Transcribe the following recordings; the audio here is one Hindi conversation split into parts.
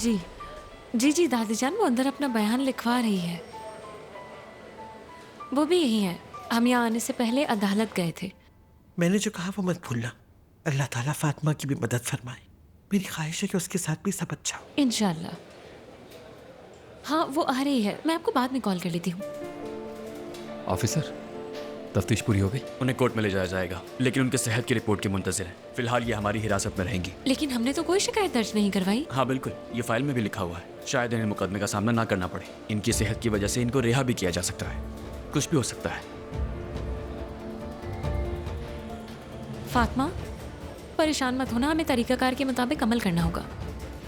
जी जी दादी जान, वो अंदर अपना बयान लिखवा रही है। वो भी यही है। हम यहाँ आने से पहले अदालत गए थे। मैंने जो कहा वो मत भूलना। अल्लाह ताला फातिमा की भी मदद फरमाए। मेरी ख्वाहिश है कि उसके साथ भी सब अच्छा हो। इंशाल्लाह। हाँ वो आ रही है, मैं आपको बाद में कॉल कर लेती हूँ। ऑफिसर, तफ्तीश पूरी हो गई? उन्हें कोर्ट में ले जाया जाएगा, लेकिन उनके सेहत की रिपोर्ट की मुंतज़िर है। फिलहाल ये हमारी हिरासत में रहेंगी। लेकिन हमने तो कोई शिकायत दर्ज नहीं करवाई। हाँ बिल्कुल, ये फाइल में भी लिखा हुआ है। शायद इन्हें मुकदमे का सामना ना करना पड़े। इनकी सेहत की वजह से इनको रिहा भी किया जा सकता है। कुछ भी हो सकता है। फातिमा, परेशान मत होना, हमें तरीकाकार के मुताबिक अमल करना होगा।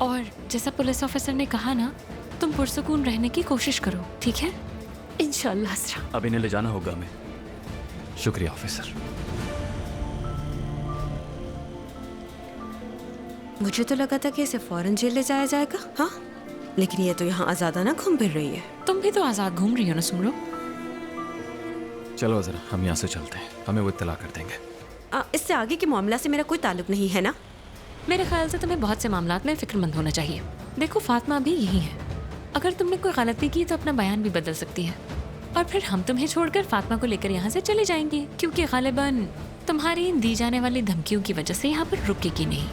और जैसा पुलिस ऑफिसर ने कहा ना, तुम पुरसुकून रहने की कोशिश करो, ठीक है? इंशाल्लाह असरा। अब इन्हें ले जाना होगा हमें। शुक्रिया ऑफिसर। मुझे तो लगा था कि इसे फौरन जेल ले जाया जाएगा। हाँ, लेकिन ये तो यहाँ आजादाना घूम फिर रही है। तुम भी तो आजाद घूम रही हो ना सुमरो। चलो जरा हम यहाँ से चलते हैं, हमें वो इत्तला कर देंगे। इससे आगे के मामला से मेरा कोई ताल्लुक नहीं है ना। मेरे ख्याल से तुम्हें बहुत से मामलात में फिक्रमंद होना चाहिए। देखो फातिमा भी यही है। अगर तुमने कोई गलती की तो अपना बयान भी बदल सकती है, और फिर हम तुम्हें छोड़कर फातिमा को लेकर यहाँ से चले जाएंगे, क्योंकि गालिबन तुम्हारी इन दी जाने वाली धमकियों की वजह से यहाँ पर रुकेगी नहीं।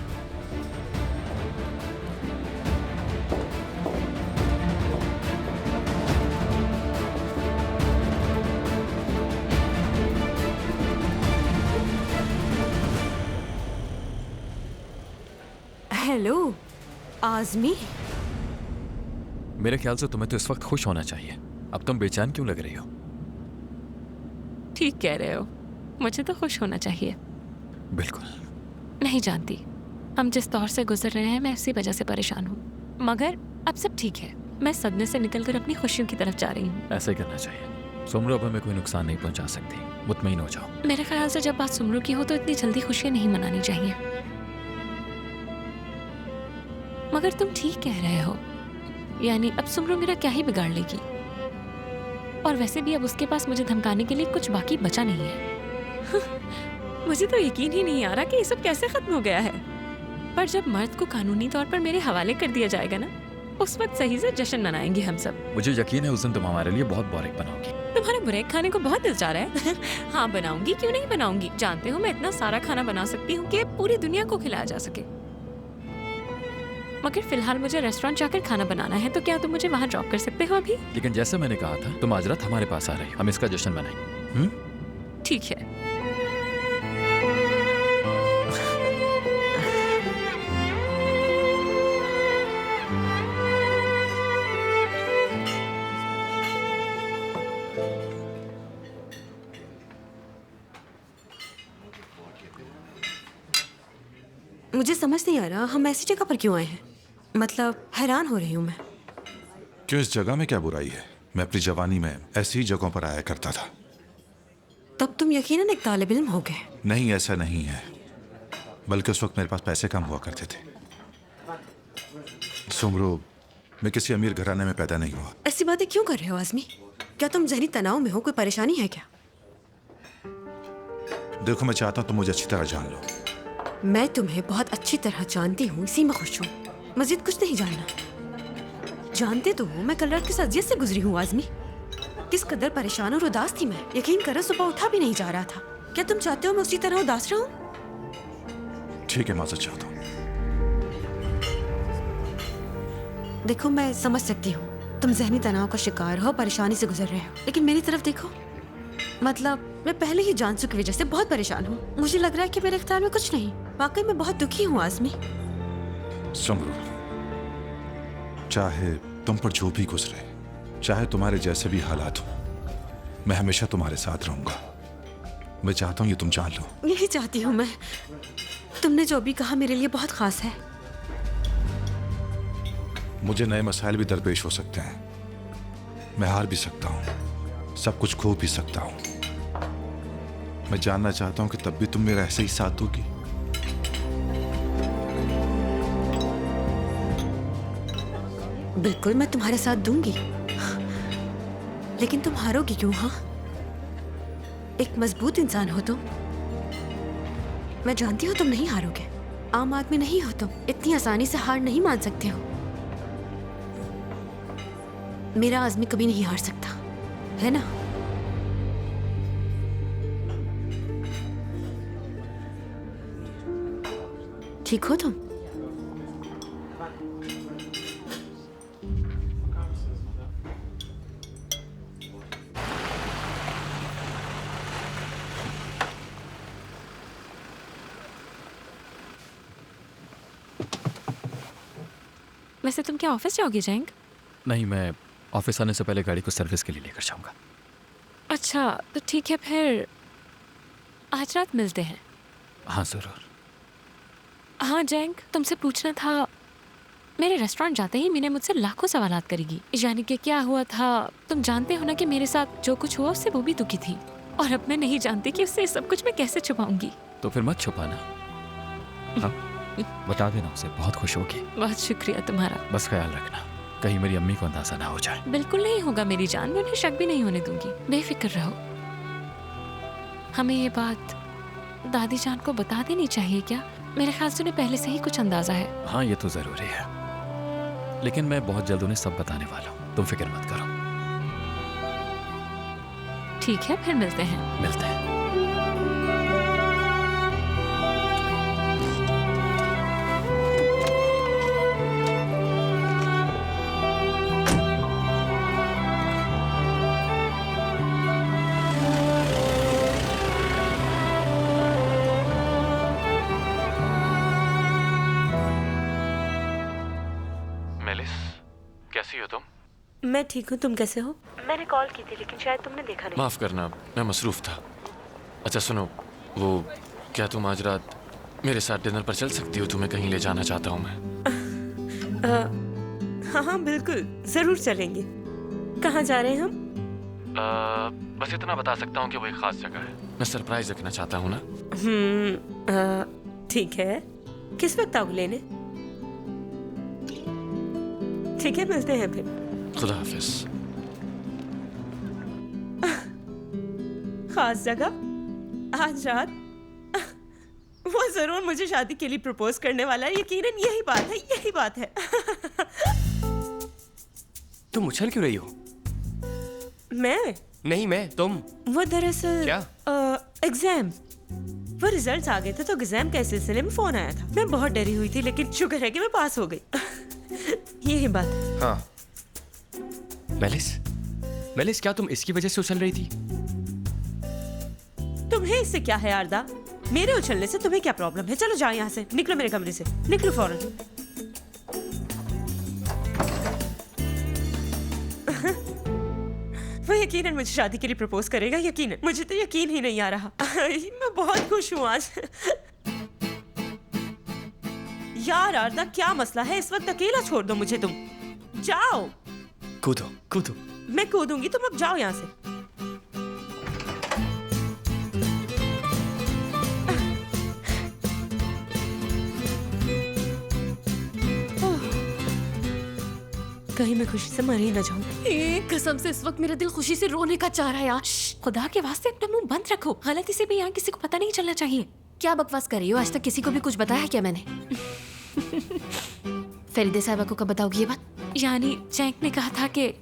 हेलो आज़मी। मेरे ख्याल से तुम्हें तो इस वक्त खुश होना चाहिए। अब तुम बेचैन क्यों लग रही हो? ठीक कह रहे हो, मुझे तो खुश होना चाहिए। बिल्कुल। नहीं जानती, हम जिस दौर से गुजर रहे हैं मैं उसी वजह से परेशान हूँ, मगर अब सब ठीक है। मैं सदमे से निकलकर अपनी खुशियों की तरफ जा रही हूँ। ऐसा ही करना चाहिए। सुमरो अब हमें कोई नुकसान नहीं पहुंचा सकती, मुतमईन हो जाओ। मेरे ख्याल से जब बात सुमरो की हो तो इतनी जल्दी खुशियाँ नहीं मनानी चाहिए। मगर तुम ठीक कह रहे हो, यानी अब सुमरो मेरा क्या ही बिगाड़ लेगी। और वैसे भी अब उसके पास मुझे धमकाने के लिए कुछ बाकी बचा नहीं है। मुझे तो यकीन ही नहीं आ रहा कि ये सब कैसे खत्म हो गया है। पर जब मर्द को कानूनी तौर पर मेरे हवाले कर दिया जाएगा ना, उस वक्त सही से जश्न मनाएंगे हम सब। मुझे यकीन है उस दिन तुम हमारे लिए बहुत बोरेक बनाओगी। तुम्हारे बुरेक खाने को बहुत दिल चाह रहा है। हाँ बनाऊंगी, क्यों नहीं बनाऊंगी। जानते हो मैं इतना सारा खाना बना सकती हूँ कि पूरी दुनिया को खिलाया जा सके। मगर फिलहाल मुझे रेस्टोरेंट जाकर खाना बनाना है, तो क्या तुम मुझे वहाँ ड्रॉप कर सकते हो अभी? लेकिन जैसे मैंने कहा था, तुम आज रात हमारे पास आ रहे हो, हम इसका जश्न मनाएंगे। ठीक है। मुझे समझ नहीं आ रहा हम ऐसी जगह पर क्यों आए हैं। मतलब हैरान हो रही हूँ मैं। क्यों, इस जगह में क्या बुराई है? मैं अपनी जवानी में ऐसी ही जगहों पर आया करता था। तब तुम यकीनन एक तालिब इल्म हो गए। नहीं, ऐसा नहीं है, बल्कि उस वक्त मेरे पास पैसे कम हुआ करते थे। सुमरो, मैं किसी अमीर घराने में पैदा नहीं हुआ। ऐसी बातें क्यों कर रहे हो आज़मी? क्या तुम जहनी तनाव में हो? कोई परेशानी है क्या? देखो, मैं चाहता हूँ तुम मुझे अच्छी तरह जान लो। मैं तुम्हें बहुत अच्छी तरह जानती हूँ, इसी में खुश हूँ। मजीद कुछ नहीं जानना। जानते तो हो मैं कल रात किस अजियत से गुजरी हूँ आज़मी। किस कदर परेशान और उदास थी मैं। यकीन करो सुबह उठा भी नहीं जा रहा था। क्या तुम चाहते हो मैं उसी तरह उदास रहूं? ठीक है, माजरत चाहता हूँ। देखो मैं समझ सकती हूँ तुम जहनी तनाव का शिकार हो, परेशानी से गुजर रहे हो, लेकिन मेरी तरफ देखो। मतलब मैं पहले ही जानसू की वजह से बहुत परेशान हूँ। मुझे लग रहा है कि मेरे इख्तियार में कुछ नहीं। वाकई मैं बहुत दुखी हूँ आज़मी। सुमरो, चाहे तुम पर जो भी गुजरे, चाहे तुम्हारे जैसे भी हालात हो, मैं हमेशा तुम्हारे साथ रहूंगा। मैं चाहता हूँ ये तुम जान लो। यही चाहती हूँ मैं। तुमने जो भी कहा मेरे लिए बहुत खास है। मुझे नए मसाइल भी दरपेश हो सकते हैं। मैं हार भी सकता हूँ, सब कुछ खो भी सकता हूँ। मैं जानना चाहता हूँ कि तब भी तुम मेरा ऐसे ही साथ दोगी। बिल्कुल मैं तुम्हारे साथ दूंगी, लेकिन तुम हारोगी क्यों? हाँ, एक मजबूत इंसान हो तुम। मैं जानती हूँ तुम नहीं हारोगे। आम आदमी नहीं हो तुम, इतनी आसानी से हार नहीं मान सकते हो। मेरा आज़मी कभी नहीं हार सकता, है ना? ठीक हो तुम? वैसे तुम क्या ऑफिस जाओगे जैंग? नहीं, मैं ऑफिस आने से पहले गाड़ी को सर्विस के लिए लेकर जाऊंगा। अच्छा तो ठीक है, फिर आज रात मिलते हैं। हाँ ज़रूर। हाँ जैंग, तुमसे पूछना था, मेरे रेस्टोरेंट जाते ही मीना मुझसे लाखों सवालात करेगी, यानी कि क्या हुआ था। तुम जानते हो ना कि मेरे साथ जो कुछ हुआ उससे वो भी दुखी थी, और अब मैं नहीं जानती कि उससे सब कुछ मैं कैसे छुपाऊंगी। तो फिर मत छुपाना, हाँ बता देना, उसे बहुत खुश होगी। बहुत शुक्रिया तुम्हारा। बस ख्याल रखना कहीं मेरी अम्मी को अंदाजा ना हो जाए। बिल्कुल नहीं होगा मेरी जान, मैं उन्हें शक भी नहीं होने दूंगी, बेफिक्र रहो। हमें ये बात दादी जान को बता देनी चाहिए क्या? मेरे ख्याल से उन्हें पहले से ही कुछ अंदाजा है। हाँ ये तो ज़रूरी है, लेकिन मैं बहुत जल्द उन्हें सब बताने वाला हूँ, तुम फिक्र मत करो। ठीक है, फिर मिलते हैं। मिलते हैं। कैसी हो तुम? मैं ठीक हूँ, तुम कैसे हो? मैंने कॉल की थी लेकिन शायद तुमने देखा नहीं। माफ करना, मैं मसरूफ था। अच्छा सुनो, वो क्या तुम आज रात मेरे साथ डिनर पर चल सकती हो? तुम्हें कहीं ले जाना चाहता हूँ मैं। हाँ हाँ बिल्कुल, जरूर चलेंगे। कहाँ जा रहे हैं हम? बस इतना बता सकता हूँ कि वो एक खास जगह है। मैं सरप्राइज रखना चाहता हूँ ना। ठीक है, किस वक्त आओगे लेने? ठीक है, मिलते हैं फिर। खुदा हाफिज। खास जगह आज रात, वो जरूर मुझे शादी के लिए प्रपोज करने वाला है, यकीनन यही बात है, यही बात है। तुम उछल क्यों रही हो? मैं नहीं, मैं तुम। वो दरअसल क्या? एग्जाम, वो रिजल्ट्स आ गए थे तो एग्जाम के सिलसिले में फोन आया था। मैं बहुत डरी हुई थी लेकिन शुक्र है कि मैं पास हो गई। यही बात है। हाँ मेलिस, क्या तुम इसकी वजह से उछल रही थी? तुम्हें इससे क्या है आरदा? मेरे उछलने से तुम्हें क्या प्रॉब्लम है? चलो जाओ यहाँ से, निकलो मेरे कमरे से, निकलो फौरन। वो यकीनन मुझे शादी के लिए प्रपोज करेगा, यकीनन। मुझे तो यकीन ही नहीं आ रहा। मैं बहुत खुश हूँ आज। यार आरदा, क्या मसला है? इस वक्त अकेला छोड़ दो मुझे तुम। जाओ। कूदो। मैं कूदूंगी, तुम अब जाओ यहाँ से। कहीं मैं खुशी से मर ही न जाऊं। कसम से इस वक्त मेरा दिल खुशी से रोने का चाह रहा है यार। खुदा के वास्ते अपना मुंह बंद रखो, गलती से भी यहाँ किसी को पता नहीं चलना चाहिए। क्या बकवास कर रही हो? आज तक किसी को भी कुछ बताया क्या मैंने? फरीदे साहिबा को कब बताओगी ये बात? यानी जैंक ने कहा था कि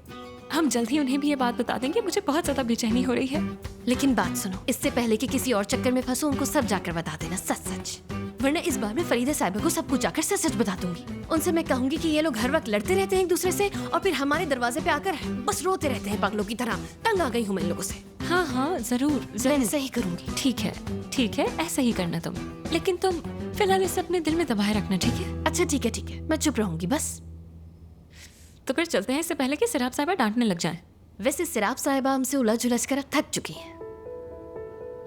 हम जल्द ही उन्हें भी ये बात बता देंगे। मुझे बहुत ज्यादा बेचैनी हो रही है। लेकिन बात सुनो, इससे पहले कि किसी और चक्कर में फंसो, उनको सब जाकर बता देना, सच। वरना इस बार मैं फरीदा साहिबा को सब कुछ जाकर सच बता दूंगी। उनसे मैं कहूंगी कि ये लोग हर वक्त लड़ते रहते हैं एक दूसरे से और फिर हमारे दरवाजे पे आकर बस रोते रहते हैं पागलों की तरह। तंग आ गई हूँ मैं इन लोगों से। हाँ जरूर मैं सही करूंगी। ठीक है, ऐसा ही करना तुम। लेकिन तुम फिलहाल इसे अपने दिल में दबाए रखना, ठीक है? अच्छा ठीक है, मैं चुप रहूंगी बस। तो फिर चलते हैं, इससे पहले कि सिराब साहिबा डांटने लग जाएं। वैसे सिराब साहिबा हमसे उलझ कर थक चुकी हैं।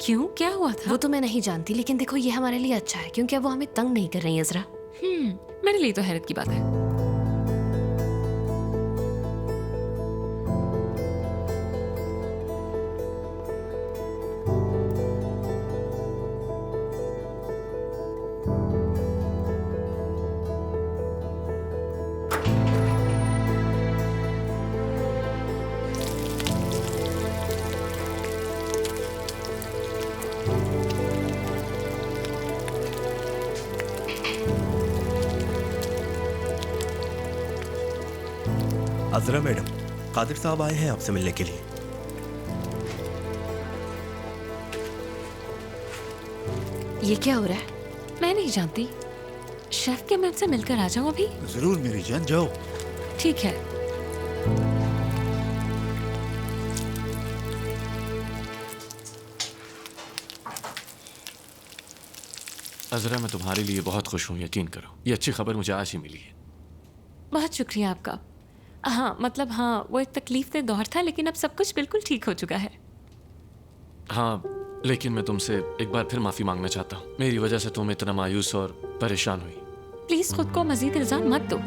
क्यों, क्या हुआ था? वो तो मैं नहीं जानती, लेकिन देखो ये हमारे लिए अच्छा है क्योंकि अब वो हमें तंग नहीं कर रही है जरा। मेरे लिए तो हैरत की बात है। अजरा मैडम, कादिर साहब आए हैं आपसे मिलने के लिए। ये क्या हो रहा है? मैं नहीं जानती। शेफ के मैं उनसे मिलकर आ जाऊं अभी? जरूर मेरी जान, जाओ। ठीक है। अजरा, मैं तुम्हारे लिए बहुत खुश हूँ, यकीन करो। ये अच्छी खबर मुझे आज ही मिली है। बहुत शुक्रिया आपका। हाँ मतलब हाँ, वो एक तकलीफ दे दौर था, लेकिन अब सब कुछ बिल्कुल ठीक हो चुका है। हाँ, लेकिन मैं तुमसे एक बार फिर माफ़ी मांगना चाहता हूँ। मेरी वजह से तुम इतना मायूस और परेशान हुई। प्लीज खुद को मजीद इल्जाम मत दो।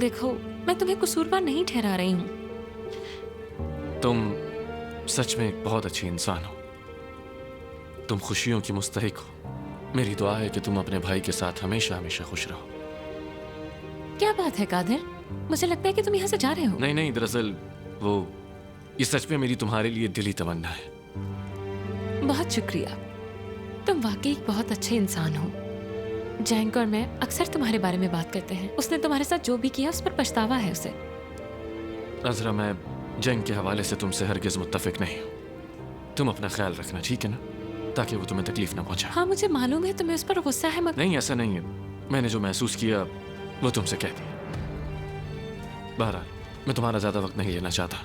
देखो, मैं तुम्हें कसूरवार नहीं ठहरा रही हूँ। तुम सच में एक बहुत अच्छी इंसान हो। तुम खुशियों की मुस्तहिक हो। मेरी दुआ है कि तुम अपने भाई के साथ हमेशा हमेशा खुश रहो। क्या बात है कादिर? मुझे लगता है कि तुम यहाँ से जा रहे हो। नहीं नहीं, दरअसल वो ये सच में मेरी तुम्हारे लिए दिली तमन्ना है। बहुत शुक्रिया। तुम वाकई एक बहुत अच्छे इंसान हो। जैंक और मैं अक्सर तुम्हारे बारे में बात करते हैं। उसने तुम्हारे साथ जो भी किया उस पर पछतावा है उसे। अजरा, मैं जंग के हवाले से तुमसे हरगिज मुत्तफिक नहीं हूँ। तुम अपना ख्याल रखना, ठीक है ना? ताकि वो तुम्हें तकलीफ ना पहुंचा। हाँ मुझे मालूम है तुम्हें उस पर गुस्सा है, मगर नहीं, ऐसा नहीं है। मैंने जो महसूस किया वो तुमसे कह दिया। बहरहाल, मैं तुम्हारा ज्यादा वक्त नहीं लेना चाहता।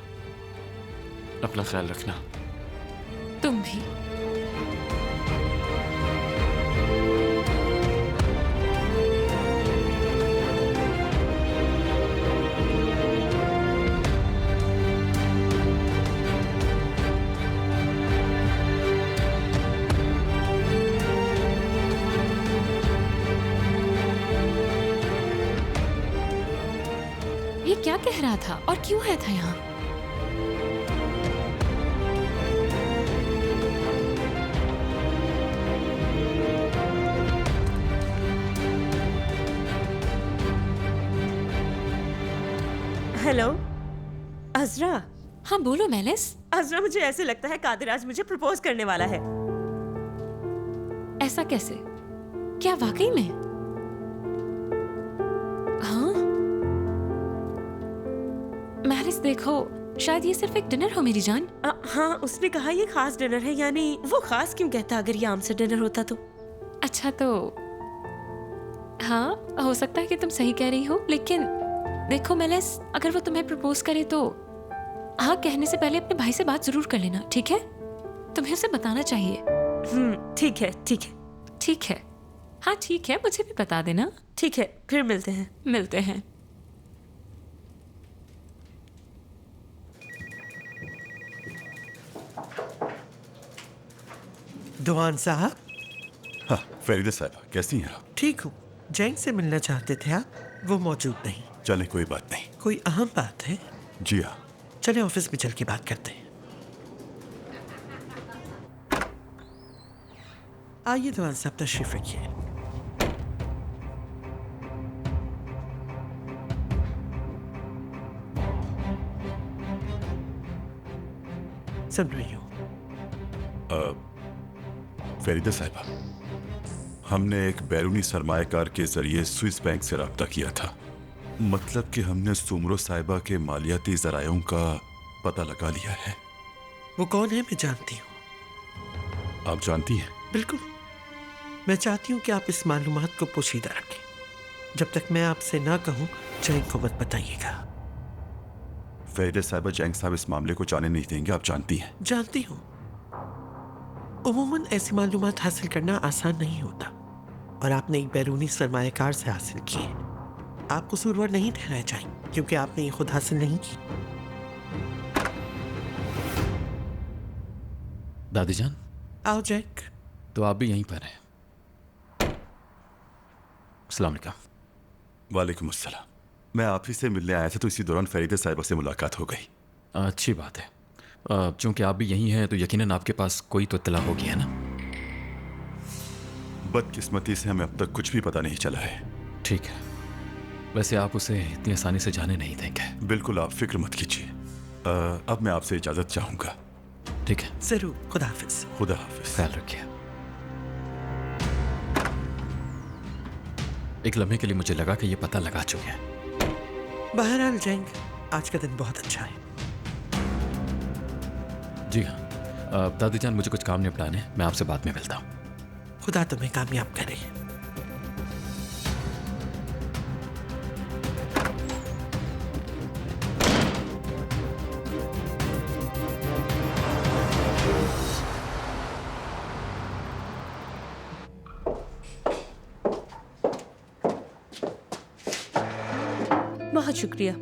अपना ख्याल रखना। तुम भी। ये क्या कह रहा था और क्यों आया था यहाँ? हेलो अजरा। हाँ बोलो मेलिस। अजरा, मुझे ऐसे लगता है कादिर आज मुझे प्रपोज करने वाला है। ऐसा कैसे? क्या वाकई में? हाँ मेलिस, देखो शायद ये सिर्फ एक डिनर हो मेरी जान। हाँ, उसने कहा ये खास डिनर है। यानी वो खास क्यों कहता अगर ये आम से डिनर होता तो? अच्छा तो हाँ, हो सकता है कि तुम सही कह रही हो, लेकिन देखो मेलिस, अगर वो तुम्हें प्रपोज करे तो हाँ कहने से पहले अपने भाई से बात जरूर कर लेना, ठीक है? तुम्हें उसे बताना चाहिए। ठीक है, ठीक है, ठीक है। हाँ ठीक है, मुझे भी बता देना। ठीक है, फिर मिलते हैं। मिलते हैं। दुआन साहब। हाँ, फरीदा साहब कैसी हैं आप? ठीक हूँ। जैंग से मिलना चाहते थे आप, वो मौजूद नहीं। चलें, कोई बात नहीं। कोई अहम बात है? जी हाँ। चले ऑफिस में चल के बात करते हैं। आइए दुआन साहब, तशरीफ रखिए। सुन रही हूँ। फरीदा साहिबा, हमने एक बैरूनी सरमायाकार के जरिए स्विस बैंक से रब्ता किया था। मतलब कि हमने सुमरो साहिबा के मालियाती जरायों का पता लगा लिया है। वो कौन है? मैं जानती हूँ। आप जानती हैं? बिल्कुल। मैं चाहती हूँ कि आप इस मालूमात को पोशीदा रखें। जब तक मैं आपसे ना कहूँ, जैंग को मत बताइएगा। फरीदा साहिबा, जैंग साहब इस मामले को जाने नहीं देंगे, आप जानती हैं। जानती हूँ। उमूमन ऐसी मालूमात हासिल करना आसान नहीं होता, और आपने एक बैरूनी सरमायाकार से हासिल की है। आप कसूरवार नहीं ठहराए जाएंगे, क्योंकि आपने ये खुद हासिल नहीं की। दादी जान, आओ जैक। तो आप भी यहीं पर हैं? अस्सलाम वालेकुम। वालेकुम अस्सलाम। मैं आप ही से मिलने आया था, तो इसी दौरान फरीदा साहिबा से मुलाकात हो गई। अच्छी बात है। चूंकि आप भी यहीं हैं तो यकीनन आपके पास कोई तो इत्तला होगी, है ना? बदकिस्मती से हमें अब तक कुछ भी पता नहीं चला है। ठीक है। वैसे आप उसे इतनी आसानी से जाने नहीं देंगे। बिल्कुल, आप फिक्र मत कीजिए। अब मैं आपसे इजाजत चाहूंगा। ठीक है, जरूर। खुदा हाफिज। खुदा हाफिज। ख्याल रखिए। एक लम्हे के लिए मुझे लगा कि ये पता लगा चुके हैं। बहरहाल जैंग, आज का दिन बहुत अच्छा है। जी हाँ। दादी जान, मुझे कुछ काम निपटाने हैं, मैं आपसे बाद में मिलता हूँ। खुदा तुम्हें कामयाब करे। बहुत शुक्रिया।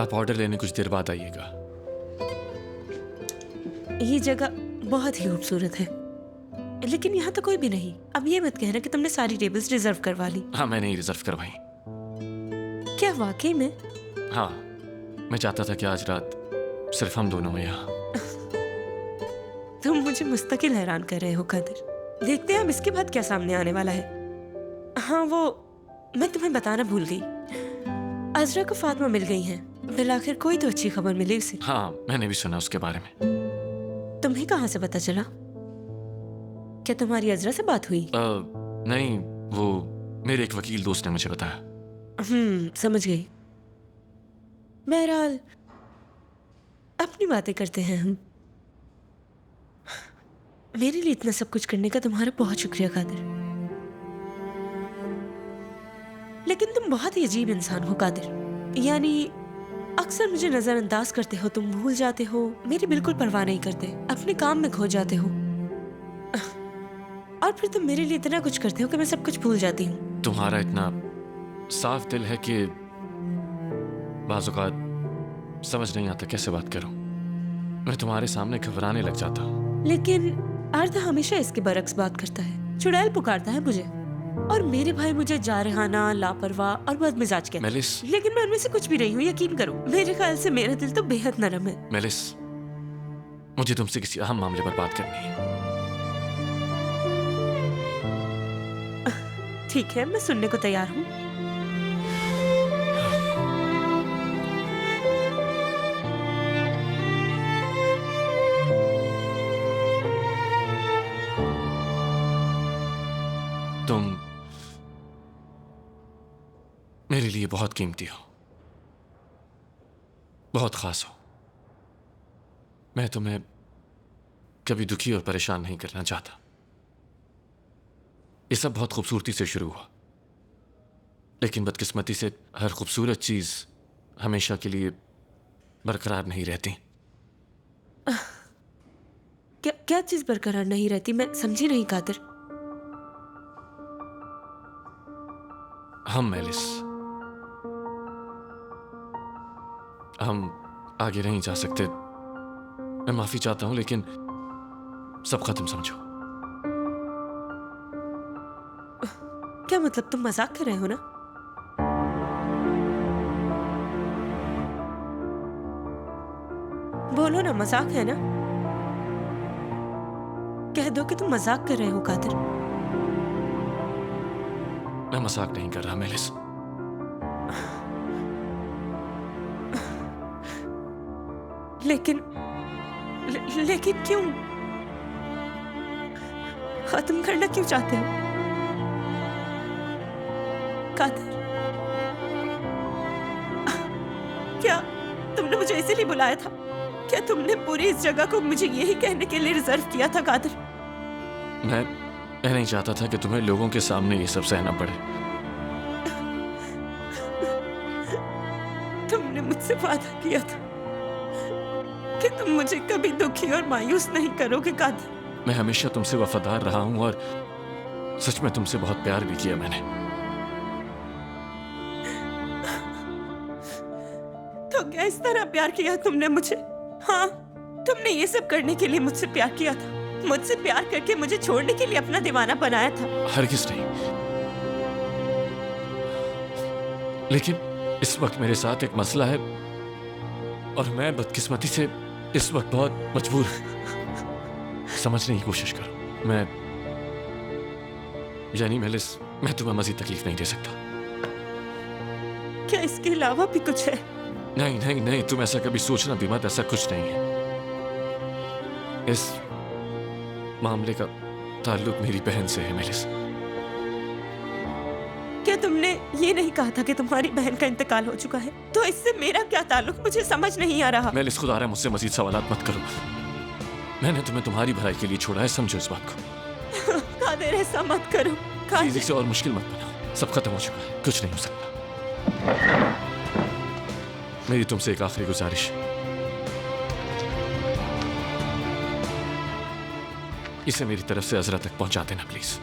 आप ऑर्डर लेने कुछ देर बाद आइएगा। ये जगह बहुत ही खूबसूरत है, लेकिन यहाँ तो कोई भी नहीं। अब ये मत कहना कि तुमने सारी टेबल्स रिजर्व करवा ली। हाँ, मैंने ही रिजर्व करवाई। क्या वाकई में? हाँ, मैं चाहता था कि आज रात सिर्फ हम दोनों हैं यहाँ। तुम मुझे मुस्तकिल हैरान कर रहे हो कादिर। देखते हैं अब इसके बाद क्या सामने आने वाला है। हाँ, वो मैं तुम्हें बताना भूल गई। अजरा को फातिमा मिल गई हैं। बिलाखिर कोई तो अच्छी खबर मिली उसे। हाँ, मैंने भी सुना उसके बारे में। तुम्हें कहाँ से पता चला? क्या तुम्हारी अजरा से बात हुई? नहीं, वो मेरे एक वकील दोस्त ने मुझे बताया। समझ गई। बहरहाल अपनी बातें करते हैं हम। मेरे लिए इतना सब कुछ करने का तुम्हारा बहुत शुक्रिया कादिर। लेकिन तुम बहुत ही अजीब इंसान हो कादिर। यानी अक्सर मुझे नजरअंदाज करते हो, तुम भूल जाते हो, मेरी बिल्कुल परवाह नहीं करते, अपने काम में खो जाते हो, और फिर तुम मेरे लिए इतना कुछ करते हो कि मैं सब कुछ भूल जाती हूँ। तुम्हारा इतना साफ दिल है कि बाज़ औक़ात समझ नहीं आता कैसे बात करूं। मैं तुम्हारे सामने घबराने लग जाता हूं। लेकिन अर्थ हमेशा इसके बरक्स बात करता है। चुड़ैल पुकारता है मुझे, और मेरे भाई मुझे जारहाना, लापरवाह और बदमिजाज कहते हैं। मेलिस, लेकिन मैं उनमें से कुछ भी नहीं हूँ, यकीन करो। मेरे ख्याल से मेरा दिल तो बेहद नरम है। मेलिस, मुझे तुमसे किसी अहम मामले पर बात करनी है। ठीक है, मैं सुनने को तैयार हूँ। तुम मेरे लिए बहुत कीमती हो, बहुत खास हो। मैं तुम्हें कभी दुखी और परेशान नहीं करना चाहता। ये सब बहुत खूबसूरती से शुरू हुआ, लेकिन बदकिस्मती से हर खूबसूरत चीज हमेशा के लिए बरकरार नहीं रहती। क्या चीज बरकरार नहीं रहती? मैं समझी नहीं कादिर। हम मेलिस, हम आगे नहीं जा सकते। मैं माफी चाहता हूं, लेकिन सब खत्म समझो। क्या मतलब? तुम मजाक कर रहे हो ना? बोलो ना, मजाक है ना? कह दो कि तुम मजाक कर रहे हो कादिर। मैं मजाक नहीं कर रहा मेलिस। लेकिन क्यों? खत्म करना क्यों चाहते हो कादिर? क्या तुमने मुझे इसीलिए बुलाया था? क्या तुमने पूरी इस जगह को मुझे यही कहने के लिए रिजर्व किया था कादिर? मैं नहीं चाहता था कि तुम्हें लोगों के सामने ये सब सहना पड़े। तुमने मुझसे वादा किया था कि तुम मुझे कभी दुखी और मायूस नहीं करोगे कादिर। मैं हमेशा तुमसे वफादार रहा हूं, और सच में तुमसे बहुत प्यार भी किया मैंने। तो क्या इस तरह प्यार किया तुमने मुझे? हाँ, तुमने ये सब करने के लिए मुझसे प्यार किया था। मुझसे प्यार करके मुझे छोड़ने के लिए अपना दीवाना बनाया था। हरगिज़ नहीं। लेकिन इस वक्त मेरे साथ एक मसला है, और मैं बदकिस्मती से इस वक्त बहुत मजबूर हूं। समझने की कोशिश करो। यानी मेलिस, मैं तुम्हें मजीद तकलीफ नहीं दे सकता। क्या इसके अलावा भी कुछ है? नहीं नहीं नहीं, तुम ऐसा कभी सोचना भी मत। ऐसा कुछ नहीं है। इस मामले का ताल्लुक मेरी बहन से है मेलिस। क्या तुमने ये नहीं कहा था कि तुम्हारी बहन का इंतकाल हो चुका है? तो इससे मेरा क्या ताल्लुक, मुझे समझ नहीं आ रहा। मेलिस, खुदा रहा मुझसे मजीद सवालात मत करो। मैंने तुम्हें तुम्हारी भलाई के लिए छोड़ा है, समझो इस बात को। कादिर, ऐसा मत करो। प्लीज इसे और मुश्किल मत बनाओ। सब खत्म हो चुका है, कुछ नहीं हो सकता। मेरी तुमसे एक आखिरी गुजारिश, इसे मेरी तरफ से अजरा तक पहुंचा देना प्लीज।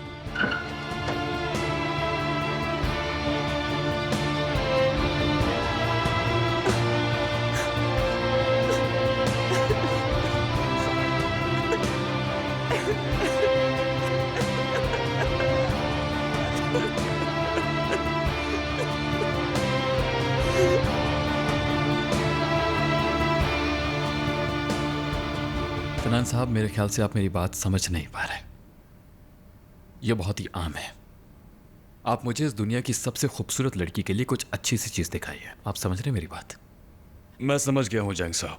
फनान साहब, मेरे ख्याल से आप मेरी बात समझ नहीं पा रहे। यह बहुत ही आम है। आप मुझे इस दुनिया की सबसे खूबसूरत लड़की के लिए कुछ अच्छी सी चीज दिखाइए। आप समझ रहे हैं मेरी बात? मैं समझ गया हूं जैंग साहब,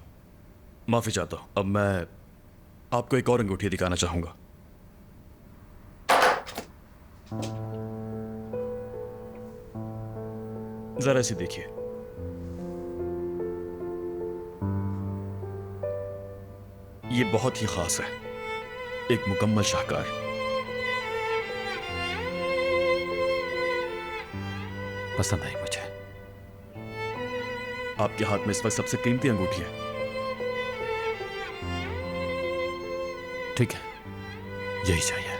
माफी चाहता हूं। अब मैं आपको एक और अंगूठी दिखाना चाहूंगा। जरा सी देखिए। ये बहुत ही खास है, एक मुकम्मल शाहकार। पसंद आई मुझे। आपके हाथ में इस वक्त सबसे कीमती अंगूठी है। ठीक है, यही चाहिए।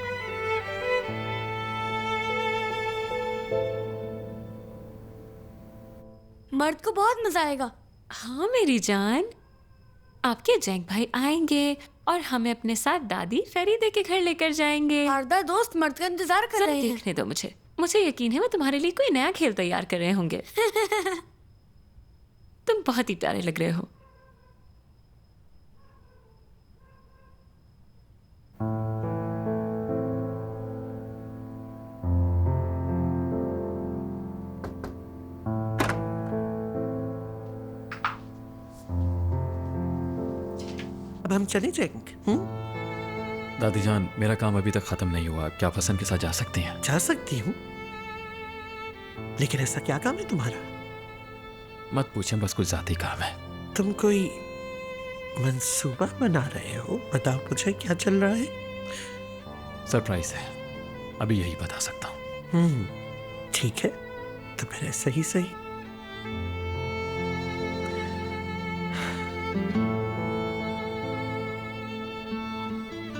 मर्द को बहुत मजा आएगा। हाँ मेरी जान, आपके जैंग भाई आएंगे और हमें अपने साथ दादी फरीदे के घर लेकर जाएंगे। आरदा दोस्त मर्द का इंतजार कर जरा रहे हैं। देखने दो मुझे यकीन है वो तुम्हारे लिए कोई नया खेल तैयार कर रहे होंगे। तुम बहुत ही प्यारे लग रहे हो। अब हम चले जाएंगे। दादी जान, मेरा काम अभी तक खत्म नहीं हुआ। क्या फसन के साथ जा सकती हैं? जा सकती हूँ, लेकिन ऐसा क्या काम है तुम्हारा? मत पूछें, बस कुछ ज़ाती काम है। तुम कोई मंसूबा बना रहे हो? बताओ मुझे क्या चल रहा है। सरप्राइज है, अभी यही बता सकता हूँ। ठीक है, तो फिर सही सही।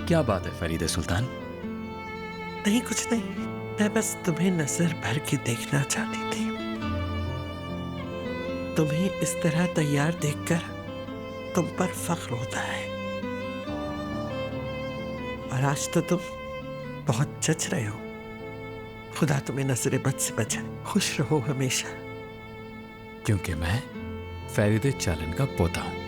क्या बात है फरीदे सुल्तान? नहीं, कुछ नहीं। मैं बस तुम्हें नजर भर के देखना चाहती थी। तुम्हें इस तरह तैयार देखकर तुम पर फख्र होता है। और आज तो तुम बहुत जच रहे हो। खुदा तुम्हें नजर बद से बचाए। खुश रहो हमेशा। क्योंकि मैं फरीदे चालन का पोता हूं।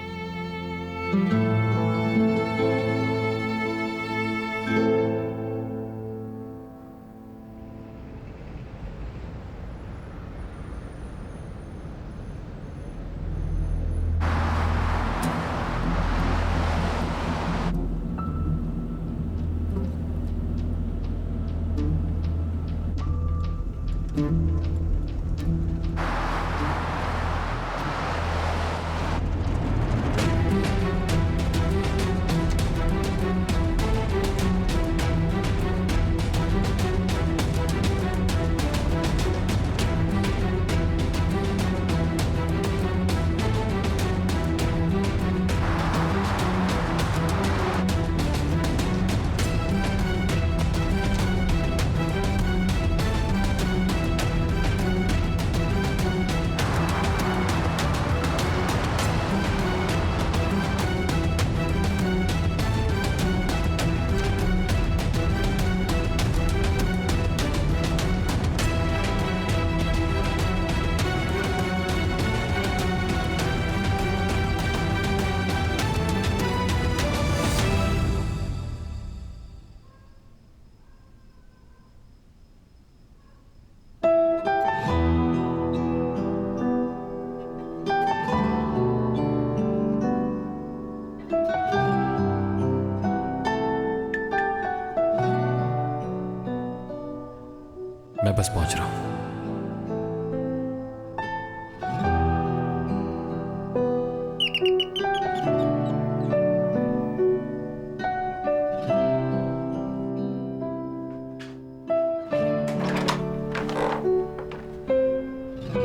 मैं बस पहुंच रहा हूं।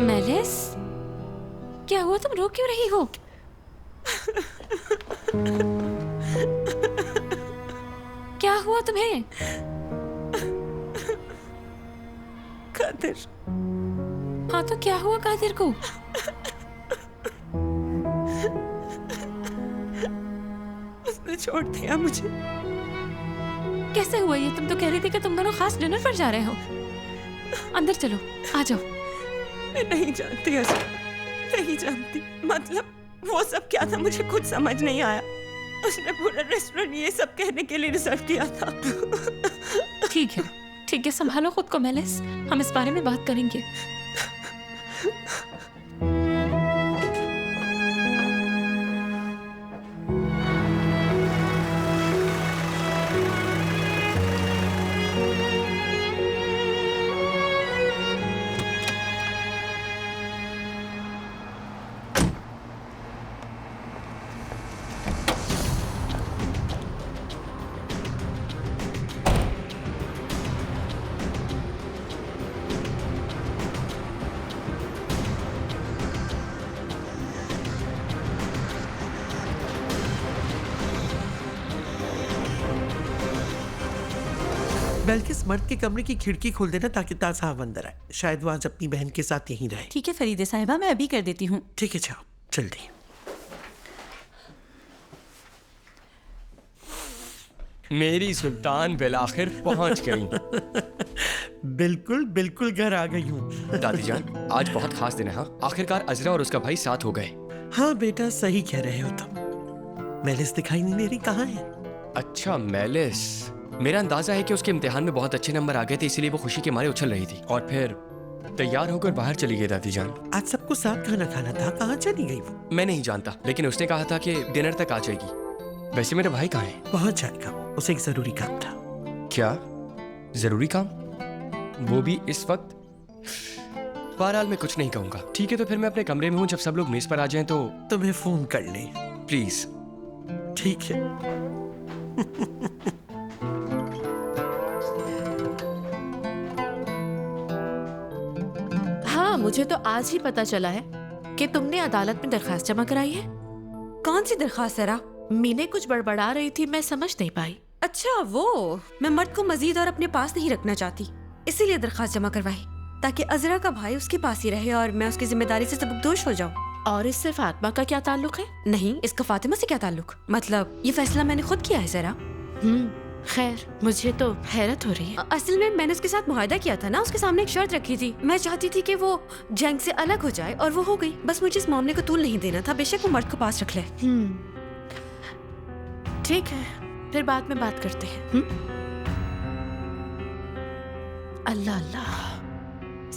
मेलिस, क्या हुआ? तुम रो क्यों रही हो? क्या हुआ तुम्हें? कादिर, हाँ तो क्या हुआ कादिर को? उसने छोड़ दिया मुझे। कैसे हुआ ये? तुम तो कह रही थी कि तुम दोनों खास डिनर पर जा रहे हो। अंदर चलो, आ जाओ। मैं नहीं जानती अजरा, नहीं जानती। मतलब वो सब क्या था मुझे खुद समझ नहीं आया। उसने पूरा रेस्टोरेंट ये सब कहने के लिए रिजर्व किया था। ठीक है, ठीक है, संभालो खुद को मेलिस, हम इस बारे में बात करेंगे। बल्किस, मर्द के कमरे की खिड़की खोल देना ताकि ताज़ा हवा अंदर आए। शायद वो आज अपनी बहन के साथ यहीं रहे। ठीक है फरीदे साहिबा, मैं अभी कर देती हूँ। ठीक है, जाओ जल्दी। मेरी सुल्तान बिलाखिर पहुंच गई। बिल्कुल बिल्कुल घर आ गई हूँ। दादी जान, आज बहुत खास दिन है। हाँ, आखिरकार अजरा और उसका भाई साथ हो गए। हाँ बेटा, सही कह रहे हो तुम। मेलिस दिखाई नहीं दे रही, कहाँ है? अच्छा मेलिस, मेरा अंदाजा है कि उसके इम्तिहान में बहुत अच्छे नंबर आ गए थे, इसीलिए वो खुशी के मारे उछल रही थी और फिर तैयार होकर बाहर चली गई। दादी जान, आज सबको साथ खाना खाना था, कहाँ चली गई वो? मैं नहीं जानता, लेकिन उसने कहा था कि डिनर तक आ जाएगी। वैसे मेरा भाई कहाँ है? पहुंच जाएगा, उसे एक जरूरी काम था। क्या जरूरी काम? वो भी इस वक्त? बहरहाल मैं कुछ नहीं कहूंगा। ठीक है, तो फिर मैं अपने कमरे में हूँ, जब सब लोग मेज पर आ जाएं तो तुम्हें फोन कर ले। प्लीज। ठीक है। हाँ, मुझे तो आज ही पता चला है कि तुमने अदालत में दरखास्त जमा कराई है। कौन सी दरखास्त है? मीने कुछ बड़बड़ा रही थी, मैं समझ नहीं पाई। अच्छा, वो मैं मर्द को मजीद और अपने पास नहीं रखना चाहती, इसीलिए दरखास्त जमा करवाई, ताकि अजरा का भाई उसके पास ही रहे और मैं उसकी जिम्मेदारी से सबकदोश हो जाऊं। और इससे फातिमा का क्या ताल्लुक है? नहीं, इसका फातिमा से क्या ताल्लुक? मतलब ये फैसला मैंने खुद किया है जरा। खैर, मुझे तो हैरत हो रही है। असल में मैंने उसके साथ मुआहदा किया था ना, उसके सामने एक शर्त रखी थी। मैं चाहती थी कि वो जंग से अलग हो जाए और वो हो गई। बस मुझे इस मामले को तूल नहीं देना था, बेशक वो मर्द को पास रख ले। ठीक है, फिर बाद में बात करते हैं। अल्लाह अल्लाह,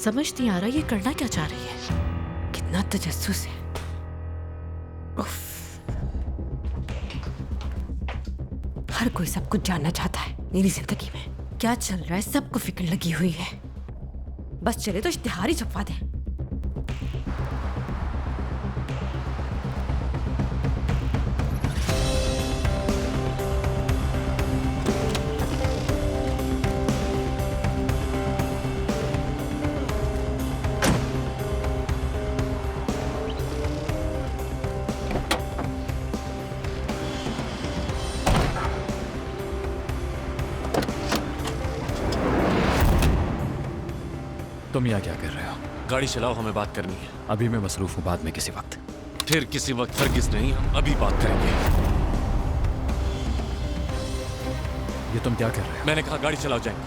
समझ नहीं आ रहा ये करना क्या चाह रही है। कितना तजस्सुस है। उफ। हर कोई सब कुछ जानना चाहता है मेरी जिंदगी में क्या चल रहा है, सबको फिक्र लगी हुई है। बस चले तो इश्तिहार ही छपवा दें। तुम यहाँ क्या कर रहे हो? गाड़ी चलाओ, हमें बात करनी है। अभी मैं मसरूफ हूँ, बाद में किसी वक्त। फिर किसी वक्त, हरगिज़ नहीं, हम अभी बात करेंगे। ये तुम क्या कर रहे हो? मैंने कहा गाड़ी चलाओ, जाएंगे।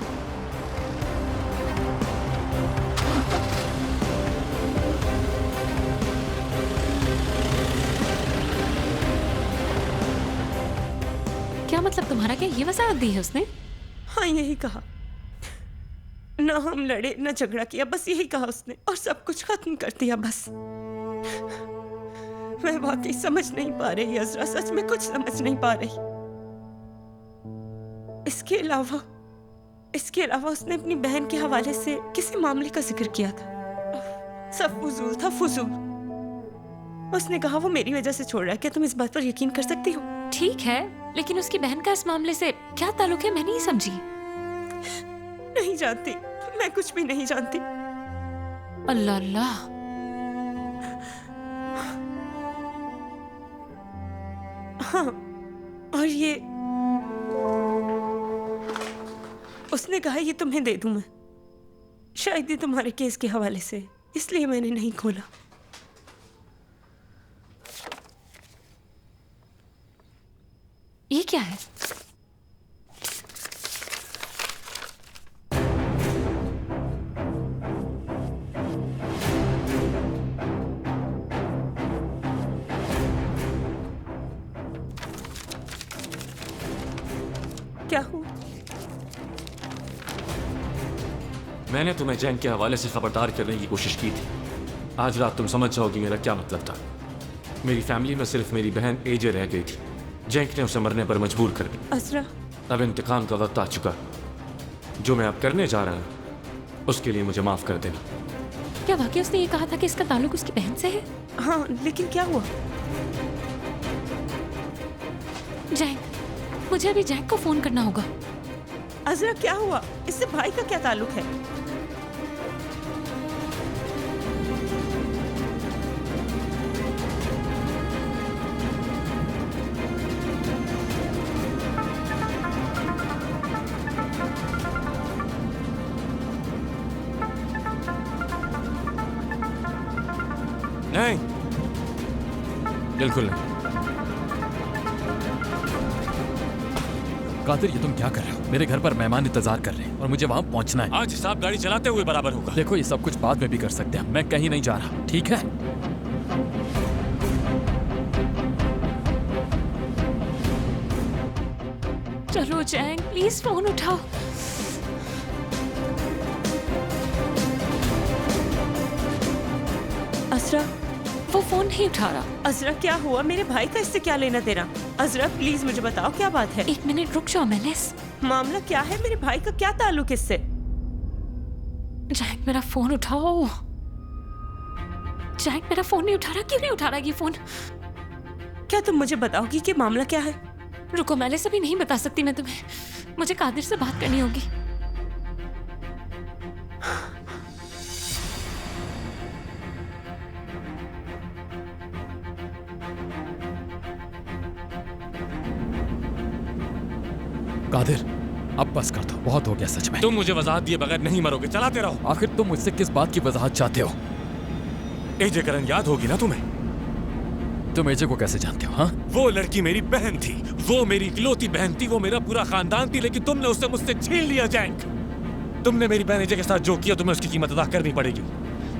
क्या मतलब तुम्हारा? क्या ये वसाहत दी है उसने? हाँ, यही कहा। ना हम लड़े ना झगड़ा किया, बस यही कहा उसने और सब कुछ खत्म कर दिया। बस मैं वाकई समझ नहीं पा रही अजरा, सच में कुछ समझ नहीं पा रही। इसके अलावा उसने अपनी बहन के हवाले से किसी मामले का जिक्र किया था। सब फुजूल था, फुजूल। उसने कहा वो मेरी वजह से छोड़ रहा है। क्या तुम इस बात पर यकीन कर सकती हो? ठीक है, लेकिन उसकी बहन का इस मामले से क्या ताल्लुक है, मैं नहीं समझी। नहीं जानती, मैं कुछ भी नहीं जानती। अल्लाह अल्लाह। हाँ, और ये उसने कहा ये तुम्हें दे दूं मैं। शायद ये तुम्हारे केस के हवाले से, इसलिए मैंने नहीं खोला। ये क्या है? क्या हुआ? मैंने तुम्हें जैंग के हवाले से खबरदार करने की कोशिश की थी। आज रात तुम समझ जाओगी मेरा क्या मतलब था। मेरी फैमिली में सिर्फ मेरी बहन एजे रह गई थी। जैंग ने उसे मरने पर मजबूर कर दिया। असरा, अब इंतकाम का वक्त आ चुका। जो मैं अब करने जा रहा हूँ उसके लिए मुझे माफ कर देना। क्या वाकई उसने ये कहा था कि इसका ताल्लुक उसकी बहन से है? हाँ, लेकिन क्या हुआ? जैंग, मुझे अभी जैंग को फोन करना होगा। अजरा, क्या हुआ? इससे भाई का क्या ताल्लुक है? नहीं, बिल्कुल नहीं। कादिर, ये तुम क्या कर रहे हो? मेरे घर पर मेहमान इंतजार कर रहे हैं और मुझे वहां पहुंचना है। आज हिसाब गाड़ी चलाते हुए बराबर होगा। देखो, ये सब कुछ बाद में भी कर सकते हैं। मैं कहीं नहीं जा रहा, ठीक है? चलो जैंग, प्लीज फोन उठाओ। असरा, वो फोन नहीं उठा रहा। अजरा, क्या हुआ? मेरे भाई का इससे क्या लेना देना? अजरा, प्लीज मुझे बताओ क्या बात है। 1 मिनट रुक जाओ मेलिस। मामला क्या है? मेरे भाई का क्या ताल्लुक इससे? जैंग, मेरा फोन उठाओ। जैंग, मेरा फोन नहीं उठा रहा। क्यों नहीं उठा रहा ये फोन? क्या तुम मुझे बताओगी कि मामला क्या है? रुको, मेलिस, अभी नहीं बता सकती मैं तुम्हें। मुझे कादिर से बात करनी होगी। कादिर, अब बस कर दो, बहुत हो गया सच में। तुम मुझे वजाहत दिए बगैर नहीं मरोगे, चलाते रहो। आखिर तुम मुझसे किस बात की वजाहत चाहते हो? एजे करन याद होगी ना तुम्हें? तुम एजे को कैसे जानते हो? हाँ, वो लड़की मेरी बहन थी, वो मेरी इकलौती बहन थी, वो मेरा पूरा खानदान थी, लेकिन तुमने उससे मुझसे छीन लिया। जैंग, तुमने मेरी बहन एजे के साथ जो किया तुम्हें उसकी कीमत अदा करनी पड़ेगी।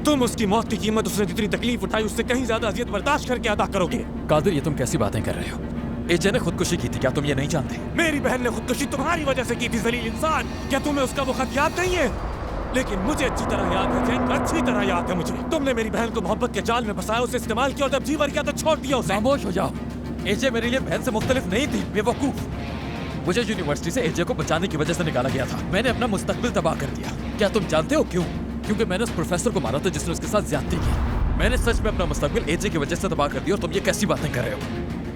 तुम उसकी मौत की कीमत, उसने जितनी तकलीफ उठाई उससे कहीं ज्यादा अजियत बर्दाश्त करके अदा करोगे। कादिर, ये तुम कैसी बातें कर रहे हो? एजे ने खुदकुशी की थी, क्या तुम ये नहीं जानते? मेरी बहन ने खुदकुशी तुम्हारी वजह से की थी, जलील इंसान। क्या तुम्हें उसका वो खत याद नहीं है? लेकिन मुझे अच्छी तरह याद है जैन, अच्छी तरह याद है मुझे। तुमने मेरी बहन को मोहब्बत के जाल में फंसाया, उसे इस्तेमाल किया और जब जी भर गया तो छोड़ दिया उसे। खामोश हो जाओ। एजे मेरे लिए बहन से मुख्तलिफ नहीं थी, बेवकूफ। मुझे यूनिवर्सिटी से एजे को बचाने की वजह से निकाला गया था। मैंने अपना मुस्तकबिल तबाह कर दिया। क्या तुम जानते हो क्यों? क्योंकि मैंने उस प्रोफेसर को मारा था जिसने उसके साथ ज्यादती की। मैंने सच में अपना मुस्तकबिल एजे की वजह से तबाह कर दिया और तुम ये कैसी बातें कर रहे हो?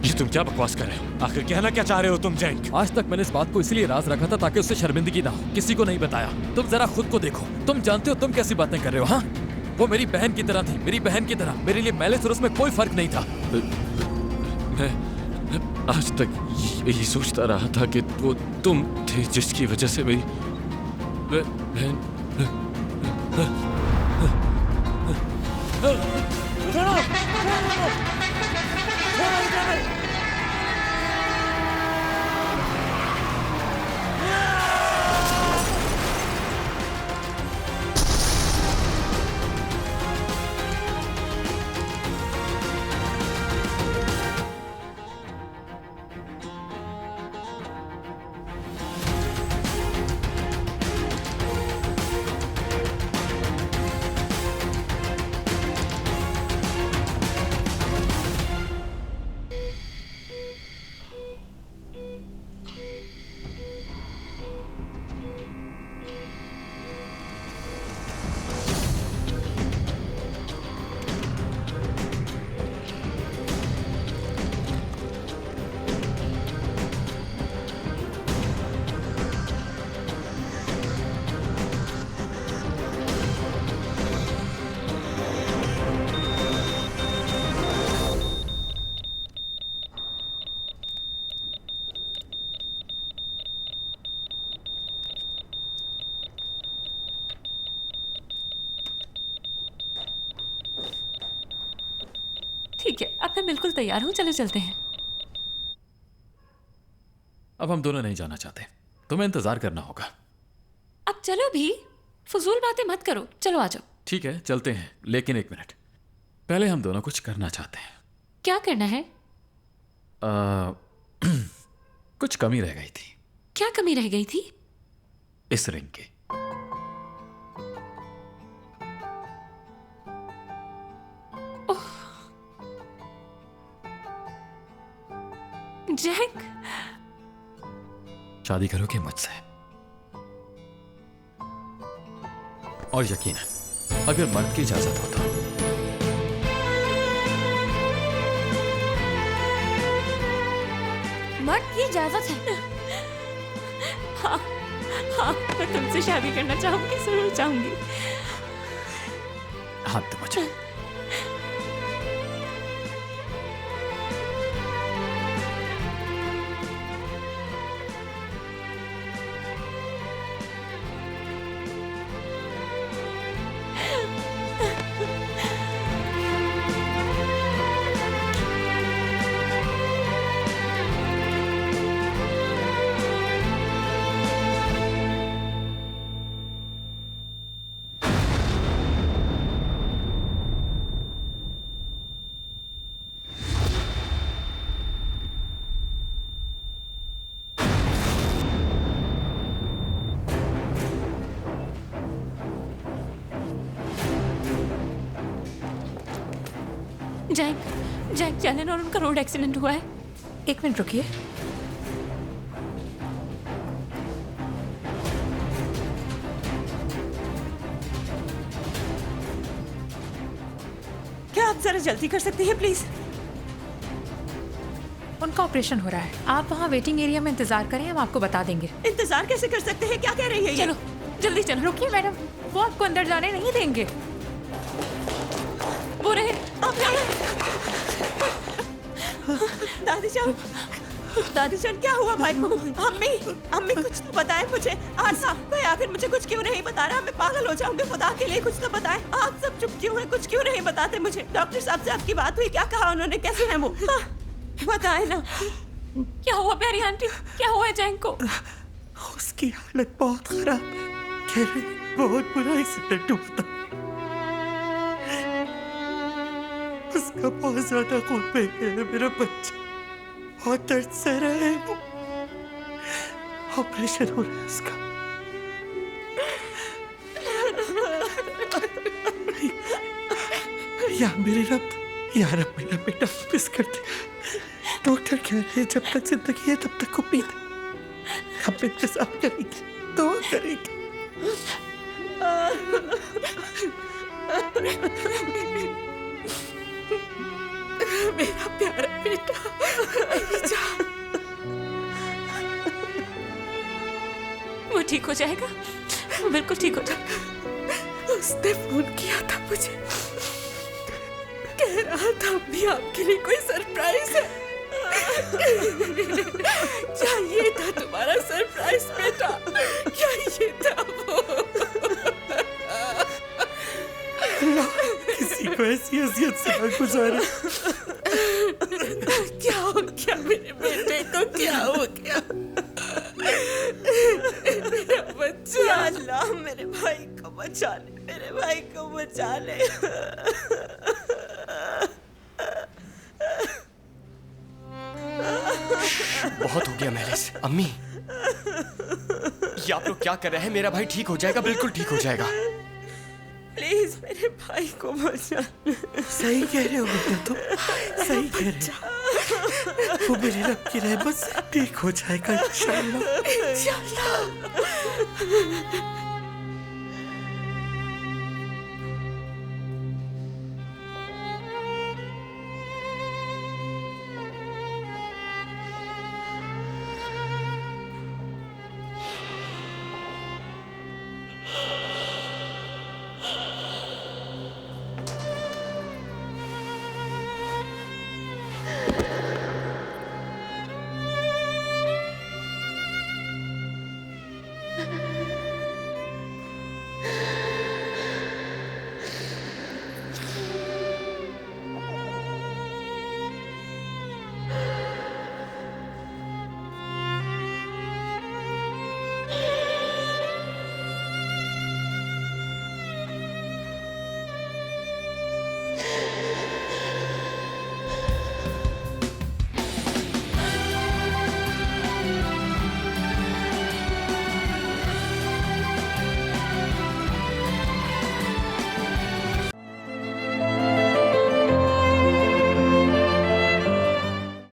ये तुम क्या बकवास कर रहे हो? आखिर कहना क्या चाह रहे हो तुम जैंग? आज तक मैंने इस बात को इसलिए राज रखा था ताकि उससे शर्मिंदगी ना हो, किसी को नहीं बताया। तुम जरा खुद को देखो, तुम जानते हो तुम कैसी बातें कर रहे हो? हाँ, वो मेरी बहन की तरह थी, मेरी बहन की तरह। मेरे लिए मैलिस और उसमें कोई फर्क नहीं था। मैं आज तक यही सोचता रहा था कि वो तुम थे जिसकी वजह से मेरी बहन। अब मैं बिल्कुल तैयार हूँ, चलो चलते हैं। अब हम दोनों नहीं जाना चाहते, तुम्हें इंतजार करना होगा। अब चलो भी, फजूल बातें मत करो, चलो आ जाओ। ठीक है चलते हैं, लेकिन एक मिनट, पहले हम दोनों कुछ करना चाहते हैं। क्या करना है? कुछ कमी रह गई थी। क्या कमी रह गई थी? इस रिंग की। जैक, शादी करोगे मुझसे? और यकीनन अगर मर्द की इजाजत हो तो। मर्द की इजाजत है? हाँ हाँ, मैं तुमसे शादी करना चाहूंगी, जरूर चाहूंगी। हाँ तो मुझे जैक जैलन और उनका रोड एक्सीडेंट हुआ है। एक मिनट रुकिए। क्या आप जरा जल्दी कर सकती हैं प्लीज? उनका ऑपरेशन हो रहा है, आप वहाँ वेटिंग एरिया में इंतजार करें, हम आपको बता देंगे। इंतजार कैसे कर सकते हैं? क्या कह रही है ये? चलो जल्दी चलो। रुकिए मैडम, वो आपको अंदर जाने नहीं देंगे। वो रहे दादी जान क्या हुआ भाई को? अम्मी कुछ तो बताएं मुझे। आशा कोई आखिर मुझे कुछ क्यों नहीं बता रहा? मैं पागल हो जाऊंगी, खुदा के लिए कुछ तो बताएं। आप सब चुप क्यों हैं? कुछ क्यों नहीं बताते मुझे? डॉक्टर साहब से आपकी बात हुई? क्या कहा उन्होंने? कैसे है वो? बताए ना। क्या हुआ प्यारी आंटी? क्या हुआ है जैक को? उसकी हालत बहुत खराब है, कह रहे बहुत बुरा एक्सीडेंट हुआ था। उसका बहुत ज्यादा खून बह गया है। मेरा बच्चा बहुत दर्द सह रहा है, वो ऑपरेशन हो रहा है उसका। या मेरे रब, या रब मेरा बेटा मिस कर दे। डॉक्टर कह रहे हैं जब तक जिंदगी है तब तक उम्मीद है। हम इंतजार करेंगे, दुआ करेंगे। मेरा प्यारा बेटा, वो ठीक हो जाएगा, वो बिल्कुल ठीक हो जाएगा। उसने फोन किया था मुझे, कह रहा था अभी आपके लिए कोई सरप्राइज है। क्या ये था तुम्हारा सरप्राइज बेटा? क्या ये था वो? किसी को ऐसी अजियत से न गुजारे। क्या हो गया मेरे बेटे को? क्या हो गया? मेरा बच्चा, अल्लाह मेरे भाई को बचा ले, मेरे भाई को बचा ले। बहुत हो गया महलिस। अम्मी, ये आप लोग क्या कर रहे हैं? मेरा भाई ठीक हो जाएगा, बिल्कुल ठीक हो जाएगा। प्लीज मेरे भाई को बचा। सही कह रहे हो बेटा, तुम सही कह रहे हो। वो मेरे रब की रहमत से ठीक हो जाएगा इंशाअल्लाह। इंशाअल्लाह।